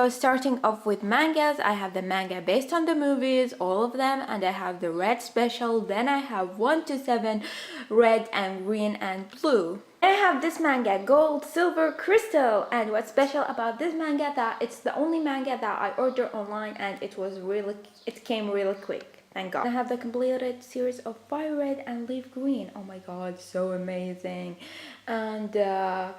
So starting off with mangas, I have the manga based on the movies, all of them, and I have the red special. Then I have 1 to 7, red and green and blue. And I have this manga, Gold, Silver, Crystal. And what's special about this manga that it's the only manga that I ordered online and it came really quick. Thank God. I have the completed series of Fire Red and Leaf Green. Oh my God, so amazing. And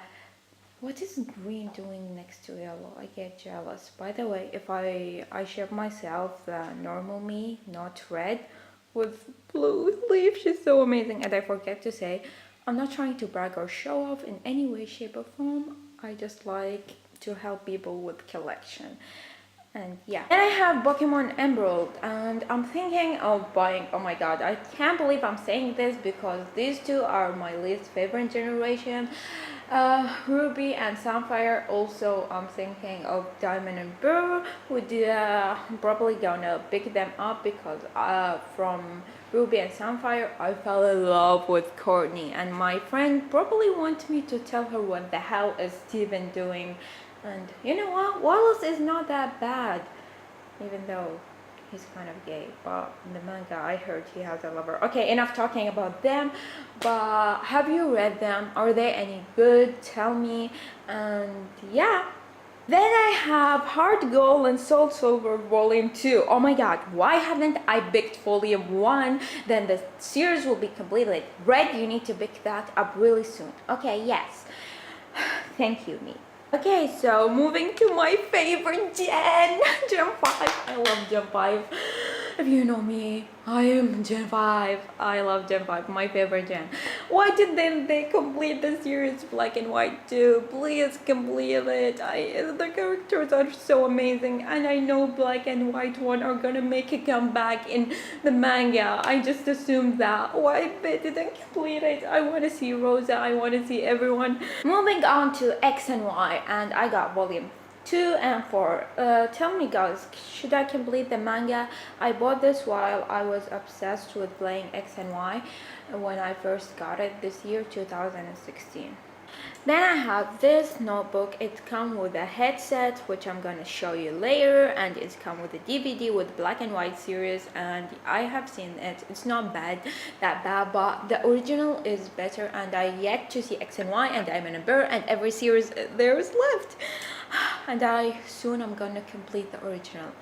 what is green doing next to yellow? I get jealous. By the way, if I shape myself the normal me, not red, with blue leaf, she's so amazing. And I forget to say, I'm not trying to brag or show off in any way, shape or form. I just like to help people with collection. And yeah, and I have Pokemon Emerald, and I'm thinking of buying. Oh my God, I can't believe I'm saying this because these two are my least favorite generation, Ruby and Sapphire. Also, I'm thinking of Diamond and Pearl. Would probably gonna pick them up because from Ruby and Sapphire I fell in love with Courtney, and my friend probably wants me to tell her what the hell is Steven doing. And you know what? Wallace is not that bad, even though he's kind of gay. But in the manga, I heard he has a lover. Okay, enough talking about them. But have you read them? Are they any good? Tell me. And yeah. Then I have Heartgold and Soulsilver Volume 2. Oh my God, why haven't I picked Volume 1? Then the series will be completed. Red, you need to pick that up really soon. Okay, yes. Thank you, me. Okay, so moving to my favorite Gen 5. I love Gen 5. If you know me, I am Gen 5. I love Gen 5, my favorite Gen. Why didn't they complete the series Black and White too? Please complete it. The characters are so amazing, and I know Black and White one are gonna make a comeback in the manga. I just assumed that. Why they didn't complete it? I want to see Rosa. I want to see everyone. Moving on to X and Y, and I got Volume 2 and 4. Tell me guys, should I complete the manga? I bought this while I was obsessed with playing X and Y when I first got it this year, 2016. Then I have this notebook. It comes with a headset, which I'm gonna show you later, and it's come with a DVD with Black and White series, and I have seen it. It's not that bad, but the original is better, and I yet to see X and Y and Diamond and Pearl and every series there is left. And I'm gonna complete the original.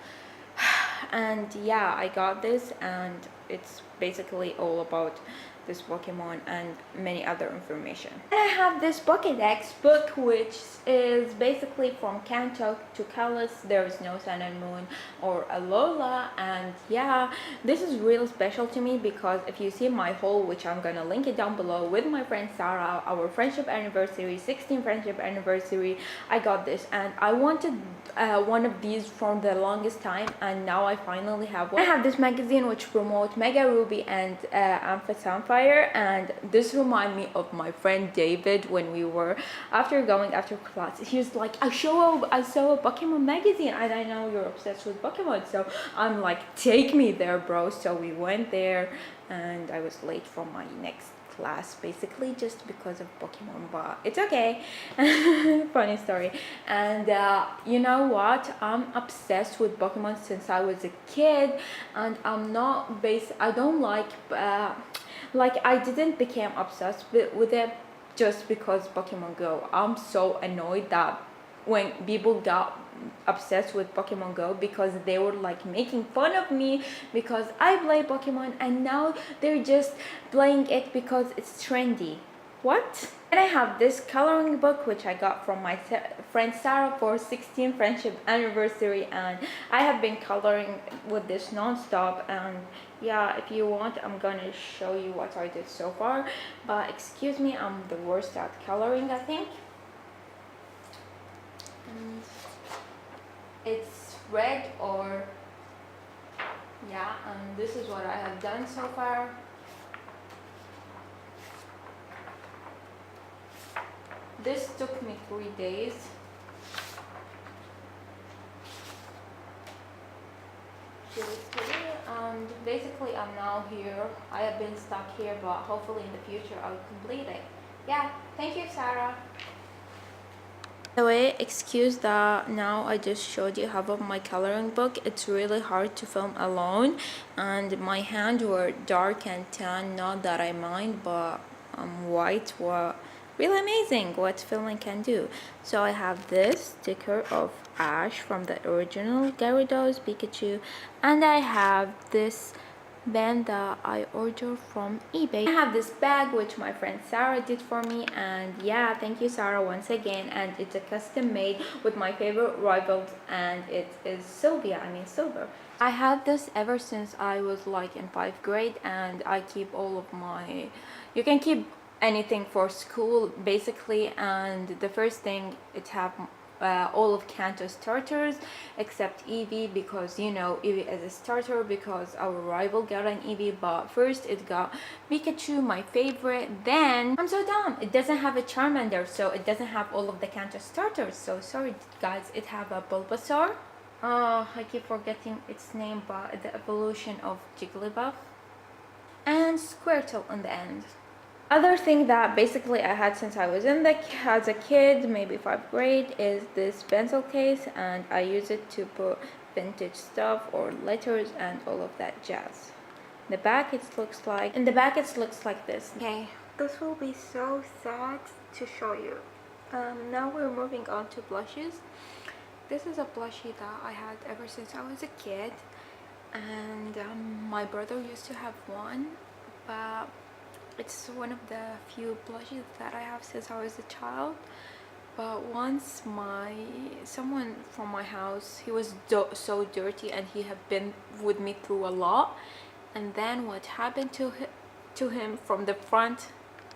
And yeah, I got this, and it's basically all about this Pokemon and many other information. And I have this Pokédex book, which is basically from Kanto to Kalos. There is no Sun and Moon or Alola, and yeah, this is really special to me because if you see my haul, which I'm gonna link it down below, with my friend Sarah, our friendship anniversary, 16th friendship anniversary, I got this, and I wanted one of these for the longest time, and now I finally have one. I have this magazine which promotes Mega Ruby and Sapphire, and this reminds me of my friend David when we were after class. He was like, I saw a Pokemon magazine, and I know you're obsessed with Pokemon, so I'm like, take me there, bro. So we went there, and I was late for my next class basically just because of Pokemon, but it's okay. Funny story. And you know what, I'm obsessed with Pokemon since I was a kid, and I don't like I didn't become obsessed with it just because Pokemon Go. I'm so annoyed that when people got obsessed with Pokemon Go because they were like making fun of me because I play Pokemon, and now they're just playing it because it's trendy. What? And I have this coloring book which I got from my friend Sarah for 16th friendship anniversary, and I have been coloring with this non-stop. And yeah, if you want, I'm gonna show you what I did so far, but excuse me, I'm the worst at coloring, I think. And it's red, or yeah, and this is what I have done so far. This took me 3 days. And basically I'm now here. I have been stuck here, but hopefully in the future I'll complete it. Yeah, thank you, Sarah. By the way, excuse that now I just showed you half of my coloring book. It's really hard to film alone, and my hands were dark and tan. Not that I mind, but white were really amazing what filming can do. So I have this sticker of Ash from the original Gyarados Pikachu, and I have this band that I ordered from eBay. I have this bag which my friend Sarah did for me, and yeah, thank you Sarah once again. And it's a custom made with my favorite rivals, and it is Sylvia, Silver. I had this ever since I was like in 5th grade, and I keep all of my, you can keep anything for school basically. And the first thing, it have all of Kanto starters except Eevee, because you know Eevee is a starter because our rival got an Eevee. But first it got Pikachu, my favorite. Then I'm so dumb, it doesn't have a Charmander, so it doesn't have all of the Kanto starters. So sorry guys, it have a Bulbasaur. I keep forgetting its name, but the evolution of Jigglypuff, and Squirtle in the end. Other thing that basically I had since I was as a kid, maybe 5th grade, is this pencil case, and I use it to put vintage stuff or letters and all of that jazz. In the back it looks like this. Okay, this will be so sad to show you. Now we're moving on to blushes. This is a blushie that I had ever since I was a kid, and my brother used to have one, but it's one of the few blushes that I have since I was a child. But once someone from my house, he was so dirty, and he had been with me through a lot, and then what happened to him from the front.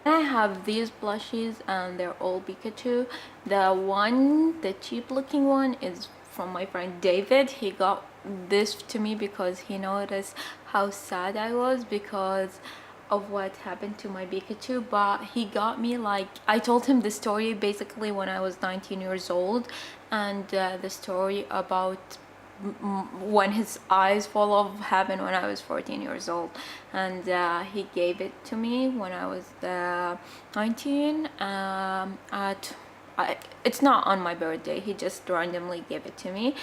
I have these blushes, and they're all Pikachu. The cheap looking one is from my friend David. He got this to me because he noticed how sad I was because of what happened to my Pikachu. But he got me, like, I told him the story basically when I was 19 years old, and the story about when his eyes fall off happened when I was 14 years old, and he gave it to me when I was 19 it's not on my birthday, he just randomly gave it to me.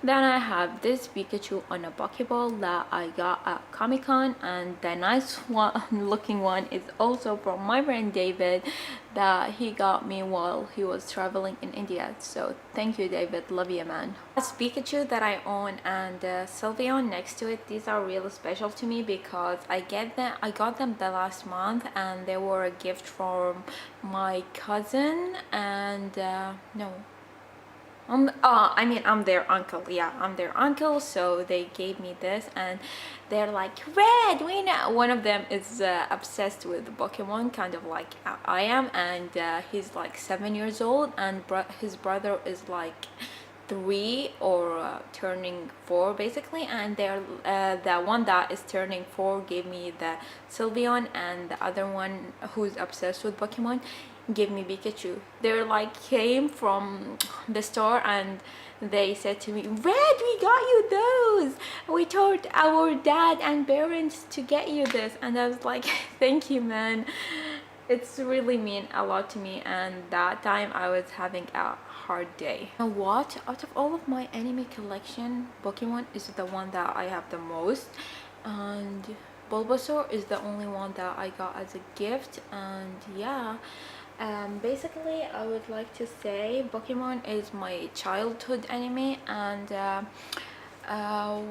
Then I have this Pikachu on a Pokeball that I got at Comic-Con, and the nice one looking one is also from my friend David that he got me while he was traveling in India. So thank you David, love you man. That's Pikachu that I own, and Sylveon next to it. These are really special to me because I got them the last month, and they were a gift from my cousin, and I'm their uncle. Yeah, I'm their uncle, so they gave me this, and they're like, Red, we know. One of them is obsessed with Pokemon, kind of like I am, and he's like 7 years old, and his brother is like 3 or turning 4 basically, and they're the one that is turning 4 gave me the Sylveon, and the other one who's obsessed with Pokemon gave me Pikachu. They're like came from the store, and they said to me, Red, we got you those, we told our dad and parents to get you this. And I was like, thank you man, it's really mean a lot to me. And that time I was having a hard day. You know what, out of all of my anime collection, Pokemon is the one that I have the most, and Bulbasaur is the only one that I got as a gift. And yeah, basically I would like to say Pokemon is my childhood anime, and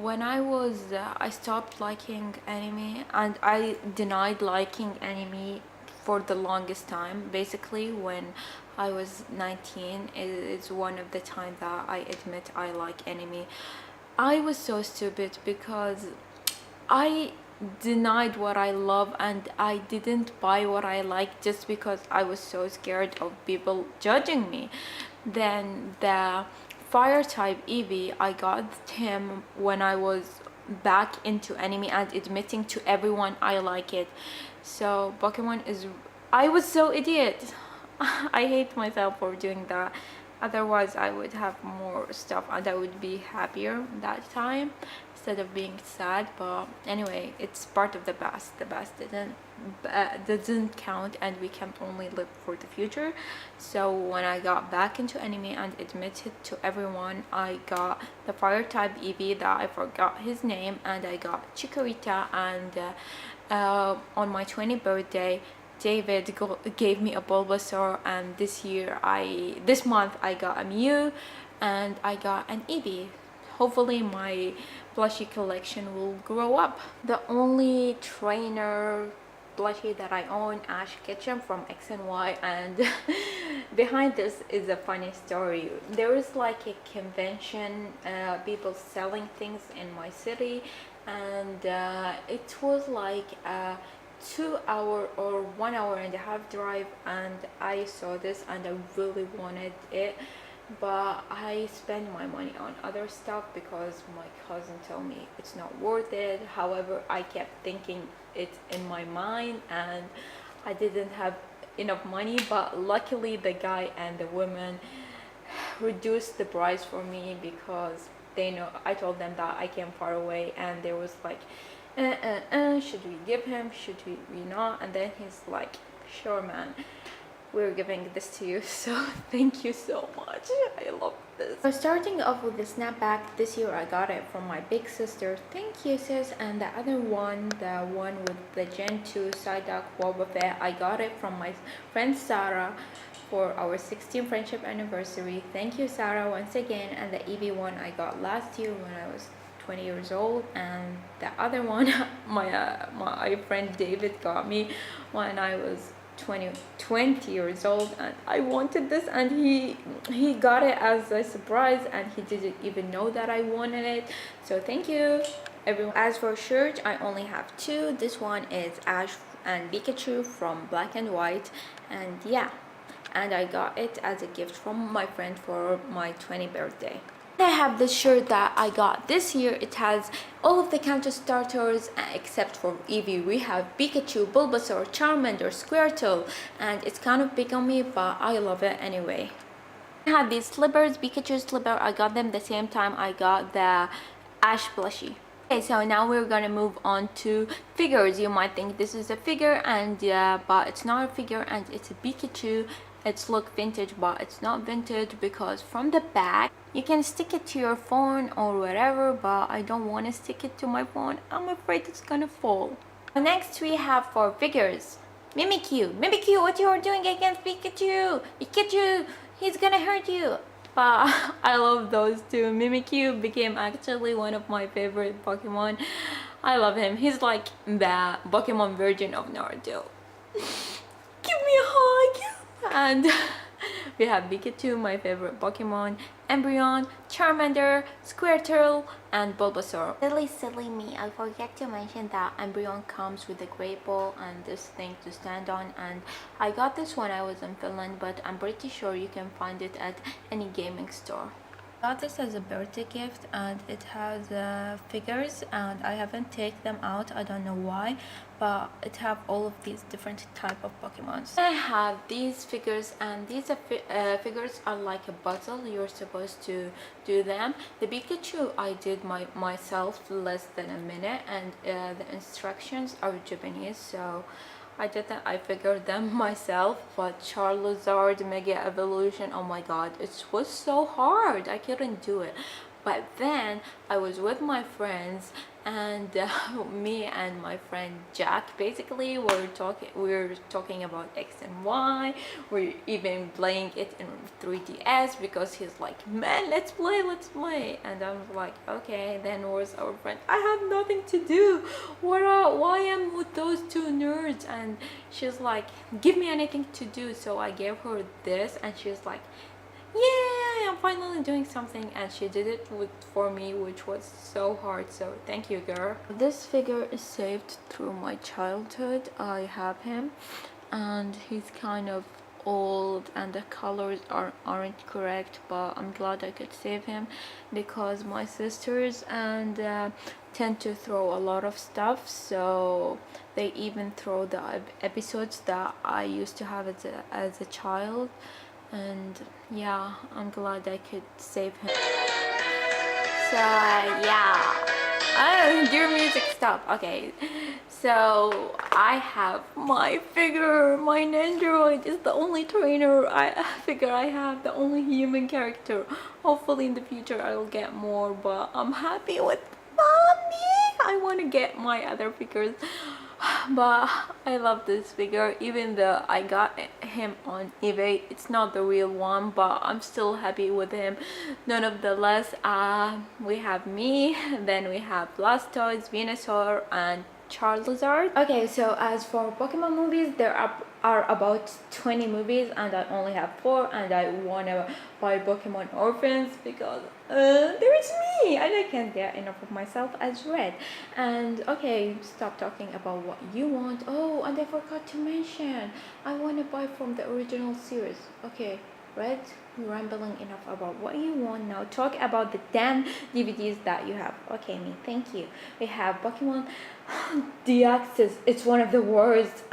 when I stopped liking anime, and I denied liking anime for the longest time. Basically when I was 19 is one of the times that I admit I like anime. I was so stupid because I denied what I love, and I didn't buy what I like just because I was so scared of people judging me. Then the fire type Eevee, I got him when I was back into anime and admitting to everyone I like it. So Pokemon is, I was so idiot. I hate myself for doing that. Otherwise I would have more stuff and I would be happier that time instead of being sad. But anyway, it's part of the past. The past didn't doesn't count, and we can only live for the future. So when I got back into anime and admitted to everyone, I got the fire type Eevee that I forgot his name, and I got Chikorita, and on my 20th birthday David gave me a Bulbasaur, and this month I got a Mew and I got an Eevee. Hopefully my plushie collection will grow up. The only trainer plushie that I own, Ash Ketchum from X and Y, and behind this is a funny story. There is like a convention, people selling things in my city, and it was like a 2 hour or 1 hour and a half drive, and I saw this and I really wanted it, but I spent my money on other stuff because my cousin told me it's not worth it. However, I kept thinking it in my mind and I didn't have enough money, but luckily the guy and the woman reduced the price for me because they know I told them that I came far away, and there was like should we give him, should we not? And then he's like, sure man, we're giving this to you, so thank you so much. I love this. So starting off with the snapback, this year I got it from my big sister, thank you sis, and the other one, the one with the Gen 2 Psyduck Wobbuffet, I got it from my friend Sarah for our 16th friendship anniversary. Thank you Sarah once again. And the Eevee one I got last year when I was 20 years old, and the other one my friend David got me when I was 20 years old, and I wanted this, and he got it as a surprise, and he didn't even know that I wanted it, so thank you everyone. As for shirts, I only have two. This one is Ash and Pikachu from Black and White, and yeah, and I got it as a gift from my friend for my 20th birthday. I have this shirt that I got this year. It has all of the counter starters except for Eevee. We have Pikachu, Bulbasaur, Charmander, Squirtle, and it's kind of big on me, but I love it anyway. I have these slippers, Pikachu slipper. I got them the same time I got the Ash plushie. Okay, so now we're gonna move on to figures. You might think this is a figure, and yeah, but it's not a figure, and it's a Pikachu. It's look vintage, but it's not vintage because from the back you can stick it to your phone or whatever, but I don't want to stick it to my phone. I'm afraid it's gonna fall. Next we have for figures, Mimikyu. Mimikyu, what you are doing against Pikachu? Pikachu, he's gonna hurt you. But I love those two. Mimikyu became actually one of my favorite Pokemon. I love him. He's like the Pokemon version of Naruto. Give me a hug. And we have Pikachu, my favorite Pokemon, Embryon, Charmander, Squirtle, and Bulbasaur. Silly me, I forget to mention that Embryon comes with a great ball and this thing to stand on, and I got this when I was in Finland, but I'm pretty sure you can find it at any gaming store. I got this as a birthday gift, and it has figures, and I haven't taken them out, I don't know why, but it have all of these different type of Pokemons. I have these figures, and these figures are like a puzzle. You're supposed to do them. The Pikachu I did myself less than a minute, and the instructions are Japanese, so I figured them myself. But Charizard Mega Evolution, oh my god, it was so hard, I couldn't do it. But then I was with my friends, and me and my friend Jack basically were talking about X and Y. We're even playing it in 3DS because he's like, man, let's play, and I'm like, okay. Then was our friend, I have nothing to do, why am with those two nerds? And she's like, give me anything to do. So I gave her this, and she's like, yeah, I'm finally doing something, and she did it for me, which was so hard, so thank you girl. This figure is saved through my childhood. I have him, and he's kind of old and the colors aren't correct, but I'm glad I could save him because my sisters and tend to throw a lot of stuff, so they even throw the episodes that I used to have as a child. And yeah, I'm glad I could save him. So yeah, dear music, stop. Okay, So I have my figure. My Nandroid is the only trainer I figure I have, the only human character. Hopefully in the future I will get more, but I'm happy with mommy. I want to get my other figures, but I love this figure. Even though I got him on eBay, it's not the real one, but I'm still happy with him nonetheless. We have me, then we have Blastoise, Venusaur, and Charizard. Okay, so as for Pokemon movies, there are about 20 movies and I only have 4, and I wanna buy Pokemon Orphans because there's me and I can't get enough of myself as Red. And okay, stop talking about what you want. Oh, and I forgot to mention, I wanna buy from the original series. Okay, Red, rambling enough about what you want. Now talk about the damn DVDs that you have. Okay, me, thank you. We have Pokemon Deoxys. It's one of the worst.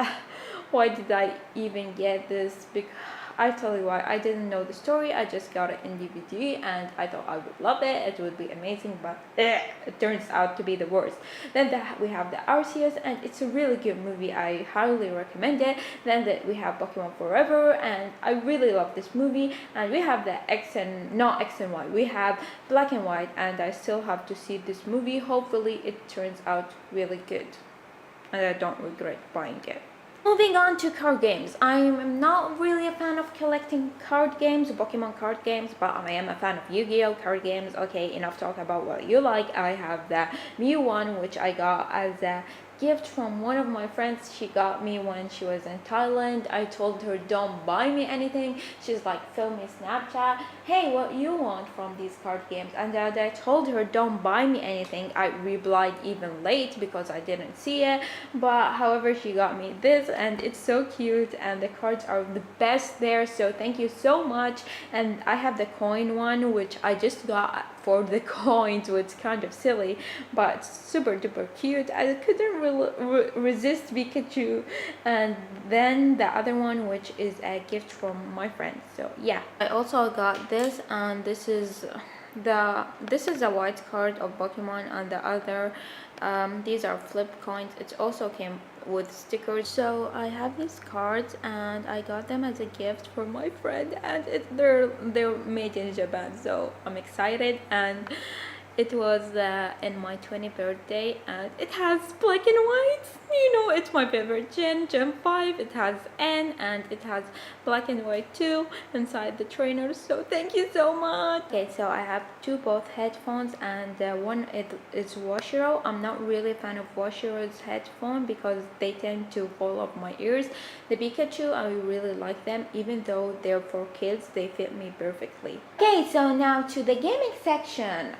Why did I even get this? Because I tell you why. I didn't know the story. I just got it in DVD and I thought I would love it. It would be amazing, but it turns out to be the worst. Then we have the Arceus, and it's a really good movie. I highly recommend it. Then we have Pokemon Forever, and I really love this movie. And we have the not X and Y. We have Black and White, and I still have to see this movie. Hopefully it turns out really good and I don't regret buying it. Moving on to card games. I am not really a fan of collecting card games, Pokemon card games, but I am a fan of Yu-Gi-Oh card games. Okay, enough talk about what you like. I have the Mew one, which I got as a gift from one of my friends. She got me when she was in Thailand. I told her don't buy me anything. She's like, film me Snapchat, hey, what you want from these card games? And I told her don't buy me anything. I replied even late because I didn't see it, but however she got me this, and it's so cute and the cards are the best there, so thank you so much. And I have the coin one, which I just got for the coins, which is kind of silly but super duper cute. I couldn't resist Pikachu. And then the other one, which is a gift from my friend. So yeah, I also got this, and this is a white card of Pokemon, and the other these are flip coins. It also came with stickers. So I have these cards and I got them as a gift for my friend, and they're made in Japan, so I'm excited. And it was in my 20th birthday, and it has black and white. You know, it's my favorite gen 5. It has N, and it has black and white too inside the trainer, so thank you so much. Okay, so I have both headphones, and one is Washiro. I'm not really a fan of Washiro's headphone because they tend to fall off my ears. The Pikachu, I really like them. Even though they're for kids, they fit me perfectly. Okay, so now to the gaming section.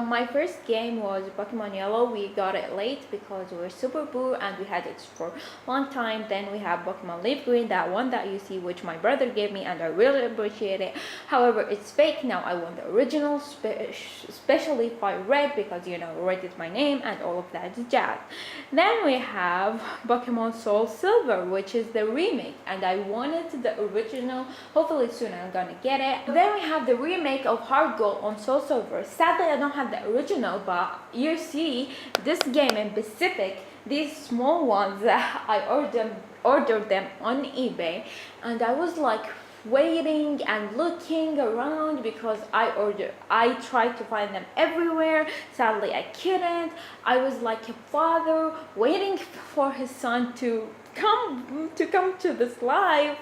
My first game was Pokemon Yellow. We got it late because we were super poor and we had it for a long time. Then we have Pokemon Leaf Green, that one that you see, which my brother gave me, and I really appreciate it. However, it's fake. Now I want the original, especially by Red, because you know Red is my name and all of that jazz. Then we have Pokemon Soul Silver, which is the remake, and I wanted the original. Hopefully soon I'm gonna get it. Then we have the remake of Heartgold on Soul Silver. Sadly, I don't have the original, but you see this game in specific, these small ones, I ordered them on eBay, and I was like waiting and looking around because I tried to find them everywhere. Sadly, I couldn't. I was like a father waiting for his son to come to this live.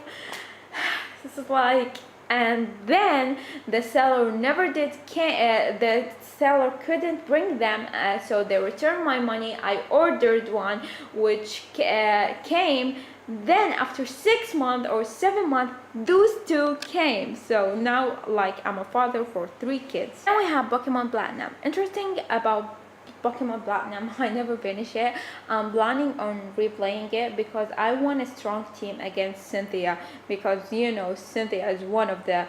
This is like, and then the seller never did. The seller couldn't bring them, so they returned my money. I ordered one, which came. Then after 6 months or 7 months, those two came. So now, like, I'm a father for 3 kids. Then we have Pokemon Platinum. Interesting about Pokemon Platinum, I never finished it. I'm planning on replaying it because I want a strong team against Cynthia, because you know Cynthia is one of the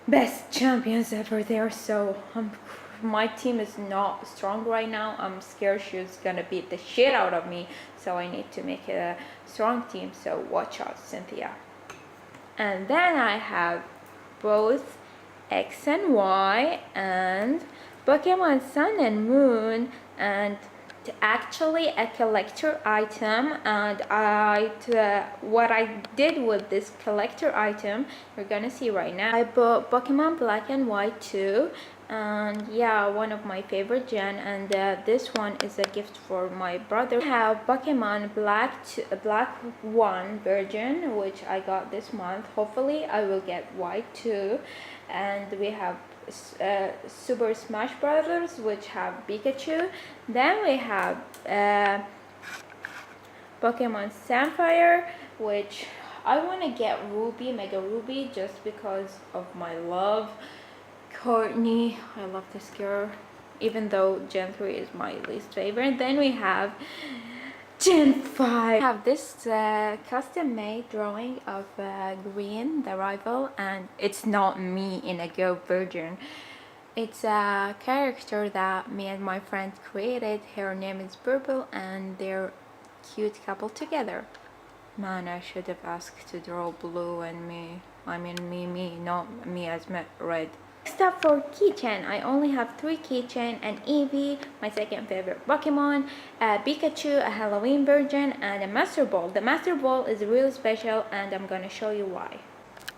best champions ever there. So my team is not strong right now. I'm scared she's gonna beat the shit out of me, so I need to make it a strong team. So watch out, Cynthia. And then I have both X and Y and Pokemon Sun and Moon, and actually a collector item, and what I did with this collector item, you're gonna see right now. I bought Pokemon Black and White too, and yeah, one of my favorite gen, and this one is a gift for my brother. I have Pokemon Black 1 version, which I got this month. Hopefully I will get White too. And we have Super Smash Brothers, which have Pikachu. Then we have Pokemon Sapphire, which I want to get Ruby, Mega Ruby, just because of my love. Courtney, I love this girl, even though Gen 3 is my least favorite. Then we have Gen 5. I have this custom made drawing of Green, the rival, and it's not me in a Go version. It's a character that me and my friend created. Her name is Purple, and they're cute couple together. Man, I should have asked to draw Blue and me. I mean me, not me as Red. Next up for keychain, I only have 3 keychain: an Eevee, my second favorite Pokemon, a Pikachu, a Halloween version, and a Master Ball. The Master Ball is really special, and I'm gonna show you why.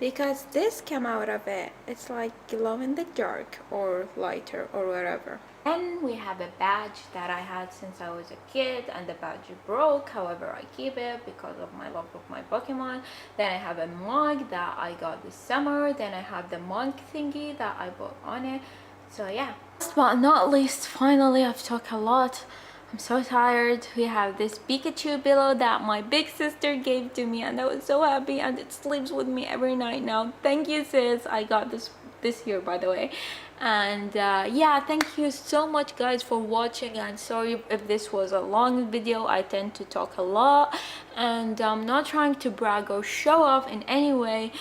Because this came out of it, it's like glow in the dark or lighter or whatever. Then we have a badge that I had since I was a kid, and the badge broke. However, I keep it because of my love of my Pokemon. Then I have a mug that I got this summer. Then I have the mug thingy that I bought on it. So yeah. Last but not least, finally, I've talked a lot. I'm so tired. We have this Pikachu pillow that my big sister gave to me, and I was so happy, and it sleeps with me every night now. Thank you, sis. I got this year, by the way. And yeah, thank you so much guys for watching, and sorry if this was a long video. I tend to talk a lot, and I'm not trying to brag or show off in any way.